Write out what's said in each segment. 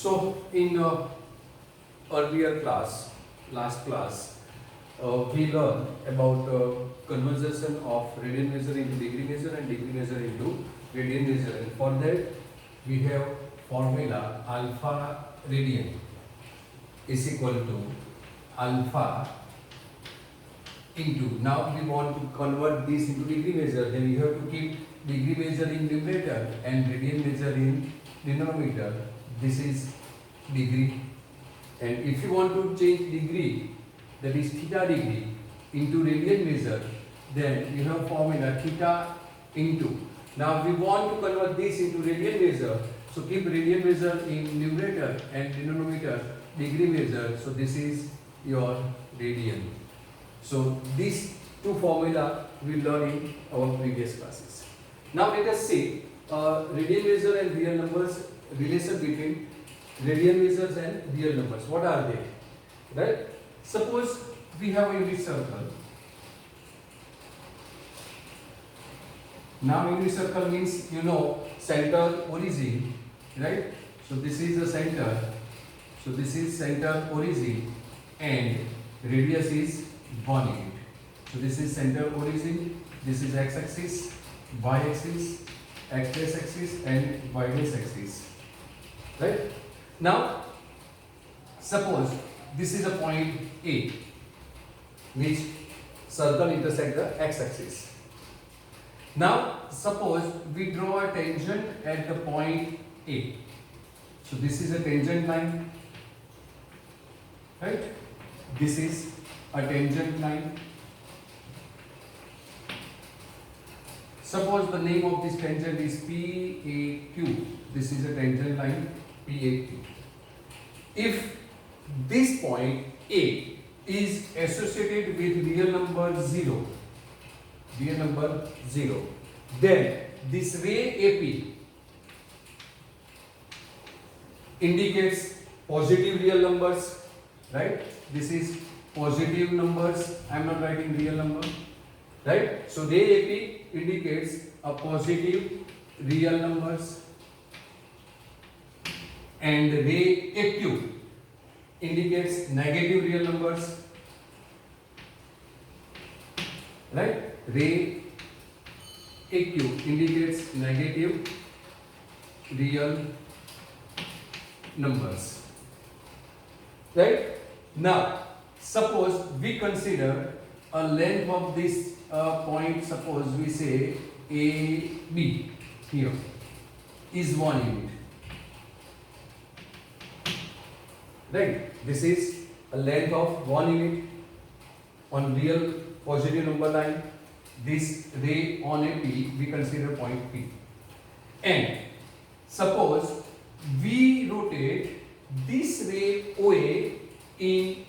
So in earlier class, last class, we learned about conversion of radian measure into degree measure and degree measure into radian measure. And for that, we have formula alpha radian is equal to alpha into. Now we want to convert this into degree measure. Then we have to keep degree measure in numerator and radian measure in denominator. This is degree. And if you want to change degree, that is theta degree, into radian measure, then you have formula theta into. Now we want to convert this into radian measure. So keep radian measure in numerator and denominator degree measure. So this is your radian. So these two formula we learned in our previous classes. Now let us see radian measure and real numbers, relation between radian measures and real numbers. What are they? Right? Suppose we have a unit circle. Now unit circle means center origin, right? So this is the center. So this is center origin and radius is 1 unit. So this is center origin, this is x-axis, y-axis, x-axis and y-axis. Right? Now, suppose this is a point A which circle intersect the x-axis. Now, suppose we draw a tangent at the point A. So this is a tangent line. Right? This is a tangent line. Suppose the name of this tangent is PAQ. This is a tangent line PAQ. If this point A is associated with real number 0, then this ray AP indicates positive real numbers, right? This is positive numbers. I am not writing real number, right? So ray AP indicates a positive real numbers and ray AQ indicates negative real numbers, right? Ray AQ indicates negative real numbers, right? Now suppose we consider a length of this point. Suppose we say AB here is 1 unit, right? This is a length of 1 unit on real positive number line. This ray on AP we consider point P, and suppose we rotate this ray OA in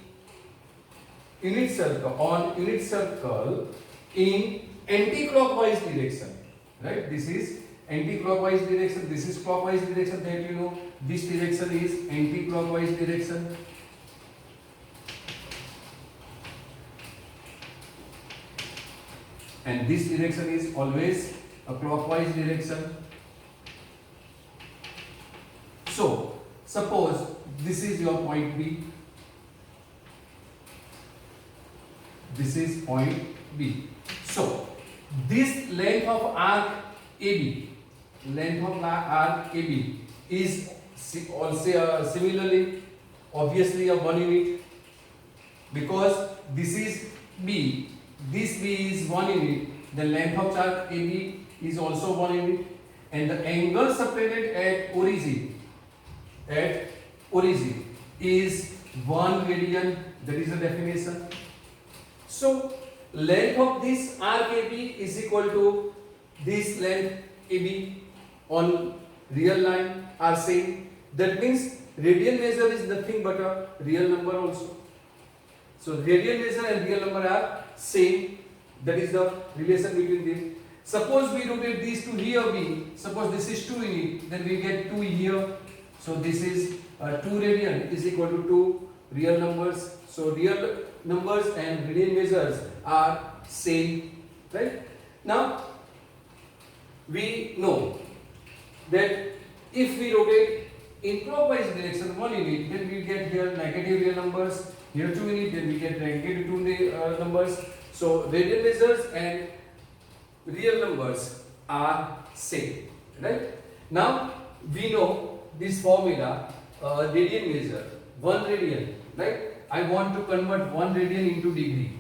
unit circle in anti-clockwise direction, right? This is anti-clockwise direction, this is clockwise direction, that this direction is anti-clockwise direction. And this direction is always a clockwise direction. So suppose this is your point B, this is point B. So this length of arc AB, is also similarly obviously a 1 unit, because this is B, this B is 1 unit, the length of arc AB is also 1 unit, and the angle separated at origin is 1 radian. That is the definition. So length of this arc AB is equal to this length AB on real line are same. That means radian measure is nothing but a real number also. So radian measure and real number are same. That is the relation between them. Suppose we rotate these two here B. Suppose this is 2 unit, then we get 2 here. So this is 2 radian is equal to 2 real numbers. So real numbers and radian measures are same, right? Now we know that if we rotate in clockwise direction 1 unit, then we get here negative real numbers. Here 2 unit, then we get negative 2 numbers. So radian measures and real numbers are same, right? Now we know this formula, radian measure, 1 radian, right? I want to convert 1 radian into degree,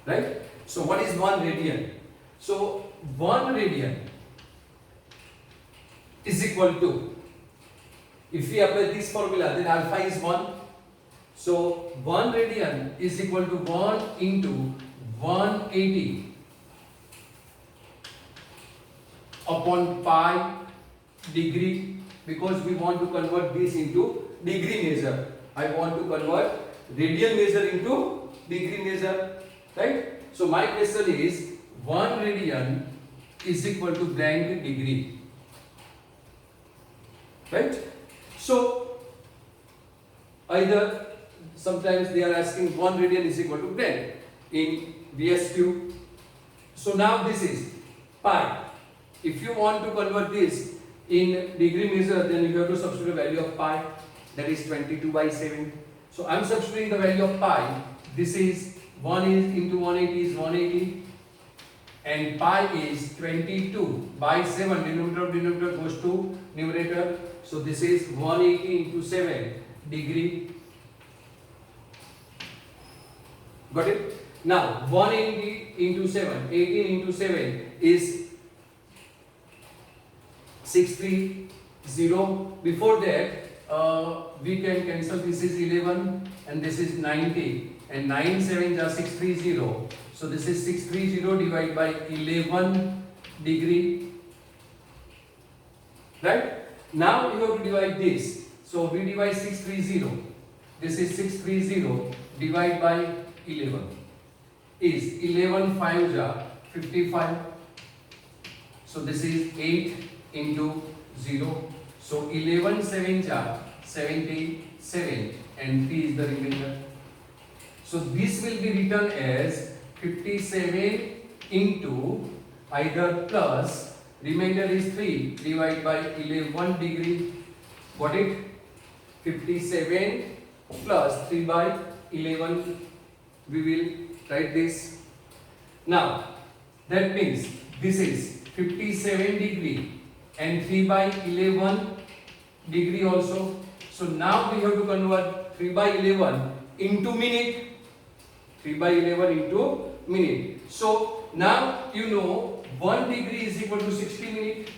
right? So what is 1 radian? So 1 radian is equal to, if we apply this formula, then alpha is 1. So 1 radian is equal to 1 into 180 upon pi degree, because we want to convert this into degree measure. I want to convert radian measure into degree measure, right? So my question is 1 radian is equal to blank degree, right? So either sometimes they are asking 1 radian is equal to blank in VSQ. So now this is pi. If you want to convert this in degree measure, then you have to substitute the value of pi, that is 22/7. So I am substituting the value of pi. This is 1 is into 180 is 180, and pi is 22/7. Denominator of denominator goes to numerator. So this is 180 into 7 degree. Got it? Now 180 into 7, 18 into 7 is 630. Before that, we can cancel. This is 11 and this is 90, and 9 7s are 630. So this is 630 divided by 11 degree. Right? Now you have to divide this. So we divide 630. This is 630 divided by 11 is 11 5s are 55. So this is 8 into 0. So 11 7s are 77, and 3 is the remainder. So this will be written as 57 into either plus, remainder is 3 divided by 11 degree. Got it? 57 plus 3 by 11. We will write this. Now that means this is 57 degree and 3 by 11 degree also. So now we have to convert 3 by 11 into minute. 3 by 11 into minute. So now you know 1 degree is equal to 60 minutes.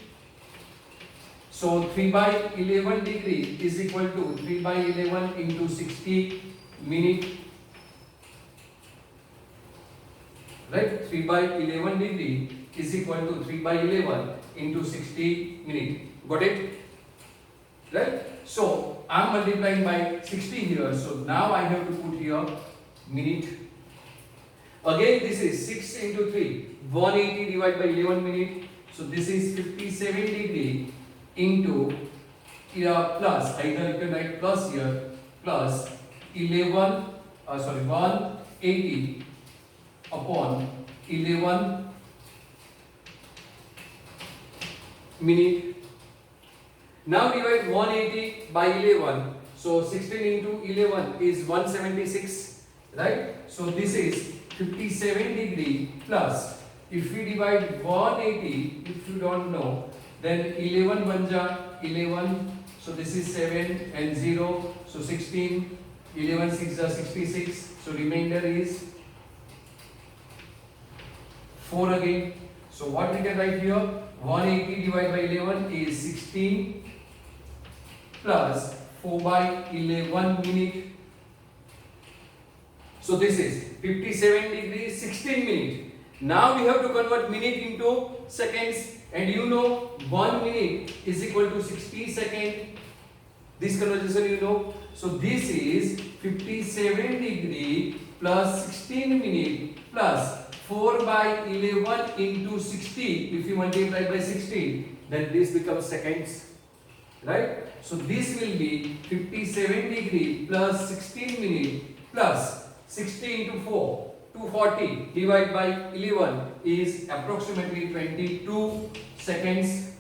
So 3 by 11 degree is equal to 3 by 11 into 60 minutes. Right? 3 by 11 degree is equal to 3 by 11 into 60 minutes. Got it? Right? So I am multiplying by 60 here. So now I have to put here minute. Again this is 6 into 3, 180 divided by 11 minutes. So this is 57 degree into plus, either you can write plus here, plus 180 upon 11 minute. Now divide 180 by 11. So 16 into 11 is 176, right? So this is 57 degree plus, if we divide 180, if you don't know, then 11 banja 11. So this is 7 and 0. So 16, 11 6 are 66. So remainder is 4 again. So what we can write here? 180 divided by 11 is 16 plus 4 by 11 minute. So this is 57 degrees 16 minutes. Now we have to convert minute into seconds, and you know 1 minute is equal to 60 seconds. This conversion you know. So this is 57 degree plus 16 minute plus 4 by 11 into 60. If you multiply by 16, then this becomes seconds. Right? So this will be 57 degree plus 16 minute plus 60 into 4, 240 divided by 11 is approximately 22 seconds.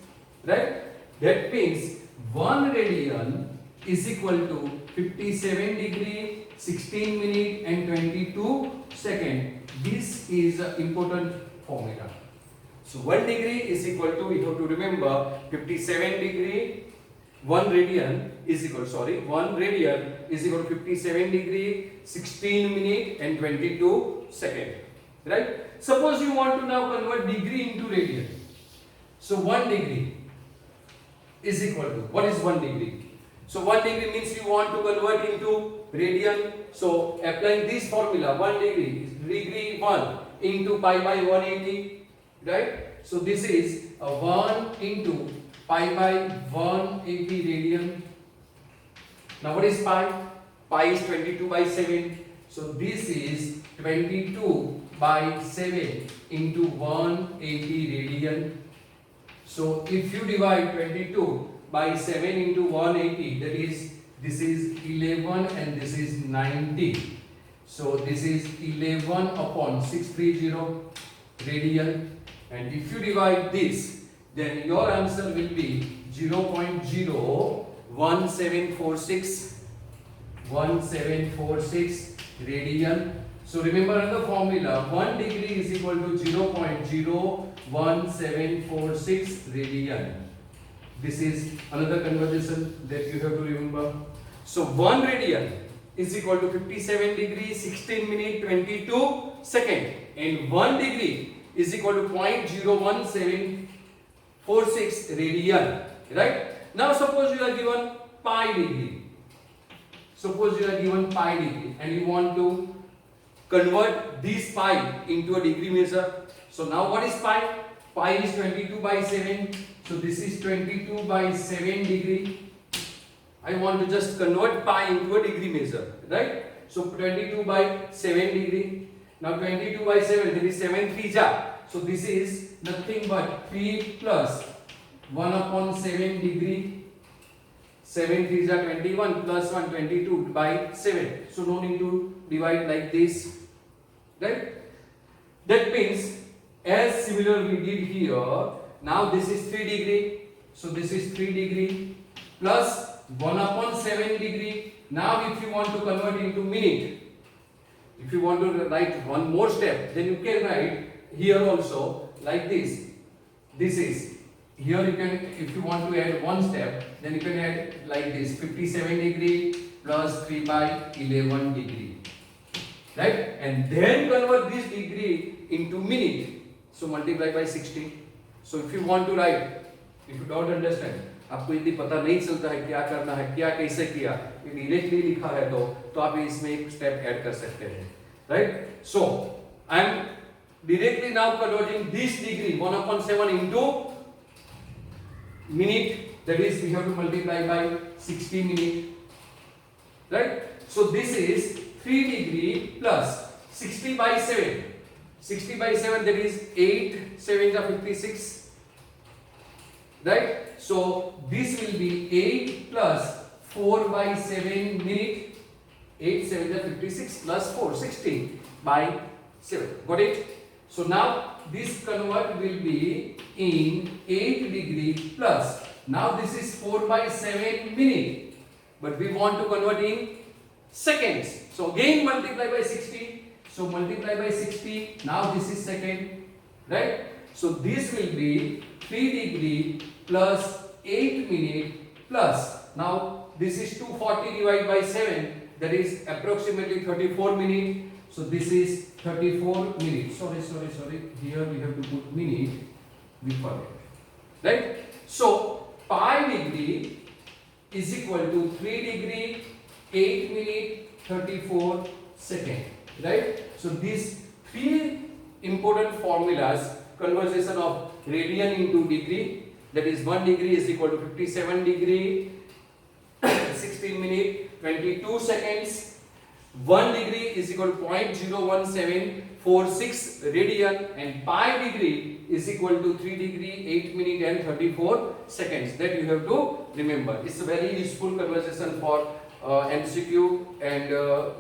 Right? That means 1 radian is equal to 57 degree, 16 minute and 22 second. This is an important formula. So 1 degree is equal to, we have to remember, 57 degree. 1 radian is equal to 57 degree, 16 minute and 22 second. Right? Suppose you want to now convert degree into radian. So 1 degree is equal to, what is 1 degree? So 1 degree means you want to convert into radian. So applying this formula, 1 degree is degree 1 into pi by 180. Right? So this is a 1 into pi by 180 radian. Now what is pi? Pi is 22 by 7. So this is 22 by 7 into 180 radian. So if you divide 22 by 7 into 180, that is, this is 11 and this is 90. So this is 11 upon 630 radian. And if you divide this, then your answer will be 0.01746 radian. So remember the formula, 1 degree is equal to 0.01746 radian. This is another conversation that you have to remember. So 1 radian is equal to 57 degree, 16 minute, 22 second. And 1 degree is equal to 0.01746 radian. Right? Now suppose you are given pi degree. Suppose you are given pi degree and you want to convert this pi into a degree measure. So now what is pi? Pi is 22 by 7. So this is 22 by 7 degree. I want to just convert pi into a degree measure. Right? So 22 by 7 degree. Now 22 by 7, there is 7 3 ja. So this is nothing but 3 plus 1 upon 7 degree. 7 3 ja 21 plus 1 22 by 7. So no need to divide like this. Right? That means as similar we did here, now this is 3 degree. So this is 3 degree plus 1 upon 7 degree. Now if you want to convert into minute, if you want to write one more step, then you can write here also like this. This is, here you can, if you want to add one step, then you can add like this, 57 degree plus 3 by 11 degree. Right? And then convert this degree into minute. So multiply by 60. So if you want to write, if you don't understand, आपको यदि पता नहीं चलता है क्या करना है, क्या कैसे किया, ये डायरेक्टली लिखा है तो आप इसमें एक स्टेप ऐड कर सकते हैं. Right? So I am directly now converting this degree 1 upon 7 into minute. That is, we have to multiply by 60 minute. Right? So this is 3 degree plus 60 by 7. 60 by 7, that is 8 7 are 56. Right? So this will be 8 plus 4 by 7 minute. 8 7 are 56 plus 4, 60 by 7. Got it? So now this convert will be in 8 degree plus. Now this is 4 by 7 minute. But we want to convert in seconds. So again multiply by 60. So multiply by 60. Now this is second. Right? So this will be 3 degree plus 8 minute plus. Now this is 240 divided by 7. That is approximately 34 minute. So this is 34 minutes. Sorry. Here we have to put minute. We forget. Right? So pi degree is equal to 3 degree, 8 minute, 34 second. Right? So these three important formulas, conversion of radian into degree, that is 1 degree is equal to 57 degree, 16 minute, 22 seconds. 1 degree is equal to 0.01746 radian, and pi degree is equal to 3 degree, 8 minute and 34 seconds. That you have to remember. It's a very useful conversation for MCQ and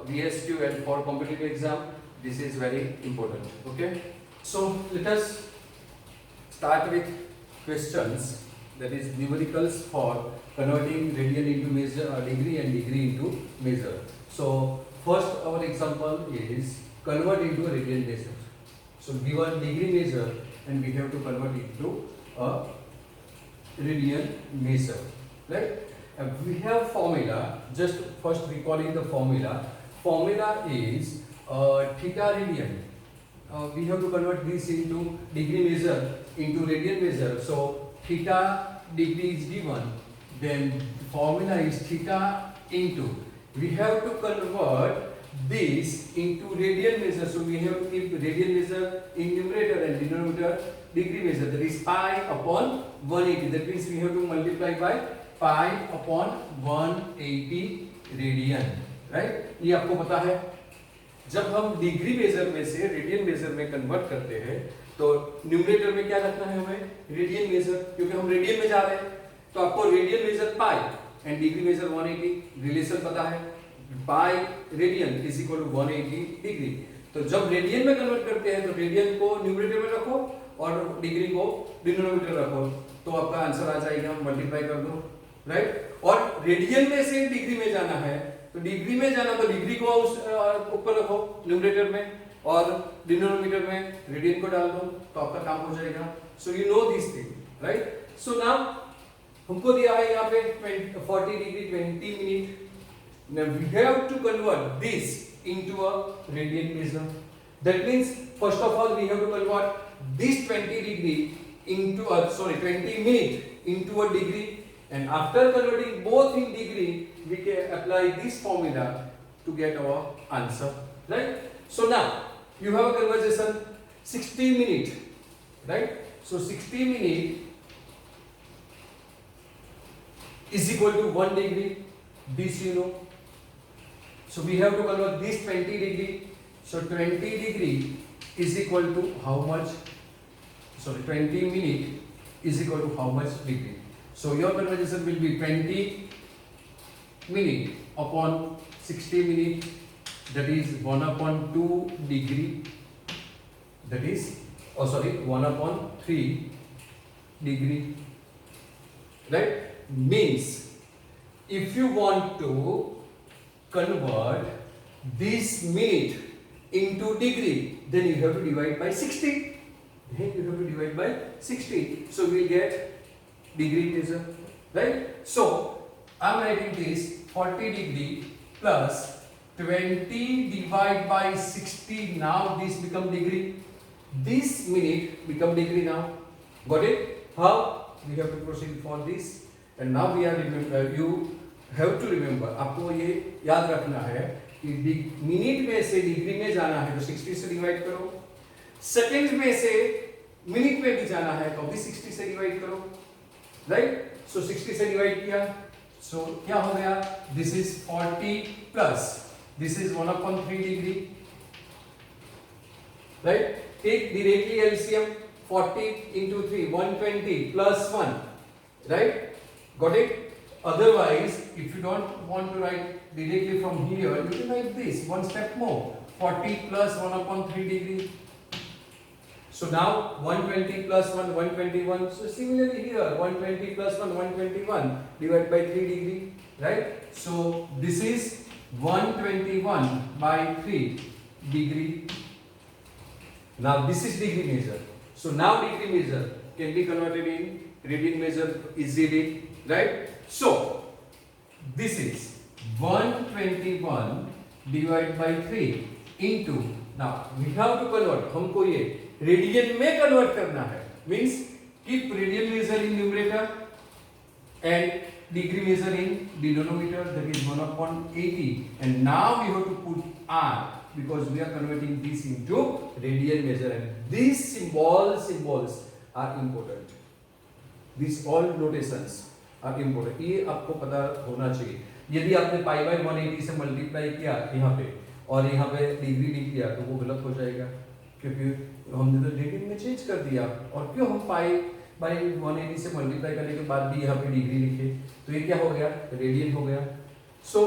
VSQ and for competitive exam. This is very important. Okay. So let us start with questions, that is numericals for converting radian into measure, degree, and degree into measure. So first our example is convert into a radian measure. So given degree measure and we have to convert it to a radian measure, right? We have formula. Just first recalling the formula. Formula is theta radian. We have to convert this into degree measure into radian measure. So theta degree is given. Then formula is theta into. We have to convert this into radian measure. So we have to keep radian measure in numerator and denominator degree measure. That is pi upon 180. That means we have to multiply by pi upon 180 radian, right? ये आपको पता है जब हम degree major में से radian major में convert करते हैं तो न्यूमरेटर में क्या रखना है हमें? रेडियन मेजर, क्योंकि हम रेडियन में जा रहे हैं तो आपको radian measure pi and degree measure 180 relation पता है, pi radian is equal to 180 degree. तो जब रेडियन में कन्वर्ट करते हैं तो रेडियन को न्यूमरेटर में रखो और डिग्री को डिनोमिनेटर रखो तो आपका आंसर आ जाएगा, मल्टीप्लाई कर दो, राइट? और रेडियन में से डिग्री में जाना है तो डिग्री में जाना तो डिग्री को उस ऊपर रखो न्यूमरेटर में और डिनोमिनेटर में रेडियन को डाल दो तो आपका काम हो जाएगा। So you know this thing, right? So now हमको दिया है यहाँ पे 40 degree 20 minute. Now we have to convert this into a radian measure. That means first of all we have to convert this 20 degree into a 20 minute into a degree, and after converting both in degree we can apply this formula to get our answer, right? So now you have a conversation 60 minute, right? So 60 minute is equal to 1 degree, this you know. So we have to convert this 20 degree. So 20 degree is equal to how much? Sorry, 20 minute is equal to how much degree? So your conversion will be 20 minute upon 60 minute. That is 1 upon 2 degree. That is 1 upon 3 degree. Right? Means if you want to convert this minute into degree, then you have to divide by 60. Then you have to divide by 60. So we get degree measure, right? So I am writing this 40 degree plus 20 divided by 60. Now this become degree. This minute become degree now. Got it? How? We have to proceed for this. And now we are you have to remember, आपको ये याद रखना है कि minute में से degree में जाना है तो 60 से डिवाइड करो, सेकंड में से मिनट में भी जाना है तो भी 60 से डिवाइड करो, राइट? सो 60 से डिवाइड किया, सो क्या हो गया? This is 40 plus this is 1 upon 3 degree, right? Take directly LCM 40 into 3 120 plus 1, right? Got it? Otherwise, if you don't want to write directly from here, you can write this one step more, 40 plus 1 upon 3 degree. So now 120 plus 1 121. So similarly here 120 plus 1 121 divided by 3 degree, right? So this is 121 by 3 degree. Now this is degree measure. So now degree measure can be converted in radian measure easily, right? So this is 121 divided by 3 into, now we have to convert, हमको ये radian में convert करना है, means keep radian measure in numerator and degree measure in denominator, that is 1 upon 80, and now we have to put r because we are converting this into radian measure, and these symbols are important. These all notations are important. ये आपको पता होना चाहिए। यदि आपने pi by 180 से multiply किया यहाँ पे और यहाँ पे डिग्री लिख दिया तो वो गलत हो जाएगा, क्योंकि हमने तो रेडियन में चेंज कर दिया। और क्यों हम पाई बाय 180 से मल्टीप्लाई करने के बाद भी यहाँ पे डिग्री लिखे, तो ये क्या हो गया? रेडियन हो गया। सो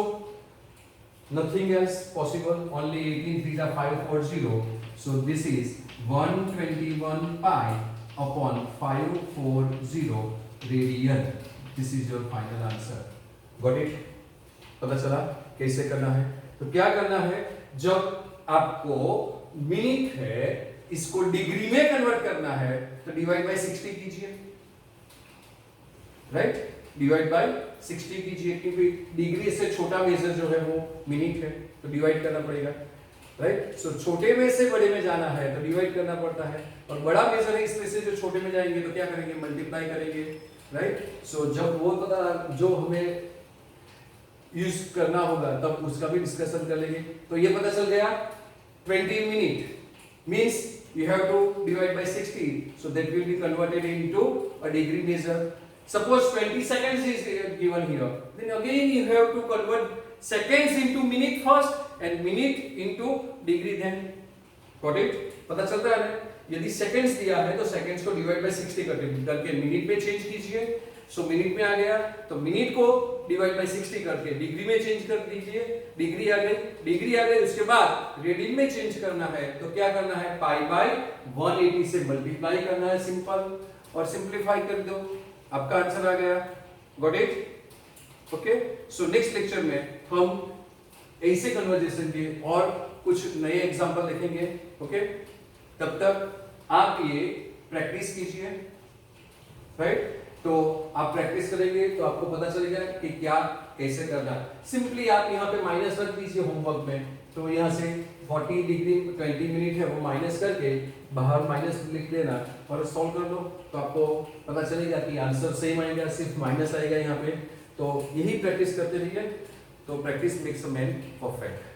nothing else possible, only 18 3 are 540. So this is 121 pi upon 540 radian, this is your final answer. Got it? पता चला कैसे करना है? तो क्या करना है, जब आपको मिनट है इसको डिग्री में कन्वर्ट करना है तो डिवाइड बाय 60 कीजिए, राइट? डिवाइड बाय 60 कीजिए, क्योंकि डिग्री से छोटा मेजर जो है वो मिनट है, तो डिवाइड करना पड़ेगा, राइट? सो छोटे में से बड़े में जाना है तो डिवाइड करना पड़ता है, और बड़ा मेजर है इसमें से जो छोटे में जाएंगे तो क्या करेंगे, मल्टीप्लाई करेंगे, राइट? सो जब वो पता जो हमें यूज करना होगा तब उसका भी डिस्कशन कर लेंगे। तो ये पता चल गया 20 minute means you have to divide by 60, so that will be converted into a degree measure. Suppose 20 seconds is given here, then again you have to convert seconds into minute first and minute into degree then. Got it? पता चलता है? यदि seconds दिया है तो seconds को divide by 60 करके minute में चेंज कीजिए, सो मिनट में आ गया तो मिनट को डिवाइड बाय 60 करके डिग्री में चेंज कर दीजिए, डिग्री आ गई, उसके बाद रेडियन में चेंज करना है तो क्या करना है, पाई बाय 180 से मल्टीप्लाई करना है, सिंपल, और सिंपलीफाई कर दो, आपका आंसर आ गया। Got it? Okay, so next lecture में हम ऐसे कन्वर्जेशन के और कुछ नए एग्जांपल देखेंगे। ओके, तब तक आप ये प्रैक्टिस कीजिए, राइट? तो आप प्रैक्टिस करेंगे तो आपको पता चलेगा कि क्या कैसे करना है। सिंपली आप यहाँ पे माइनस रख दीजिए होमवर्क में, तो यहाँ से 40 डिग्री 20 मिनट है वो माइनस करके बाहर माइनस लिख देना और सॉल्व कर दो, तो आपको पता चलेगा कि आंसर सेम आएगा, सिर्फ माइनस आएगा यहाँ पे। तो यही प्रैक्टिस करते रहिए, तो practice makes a man perfect.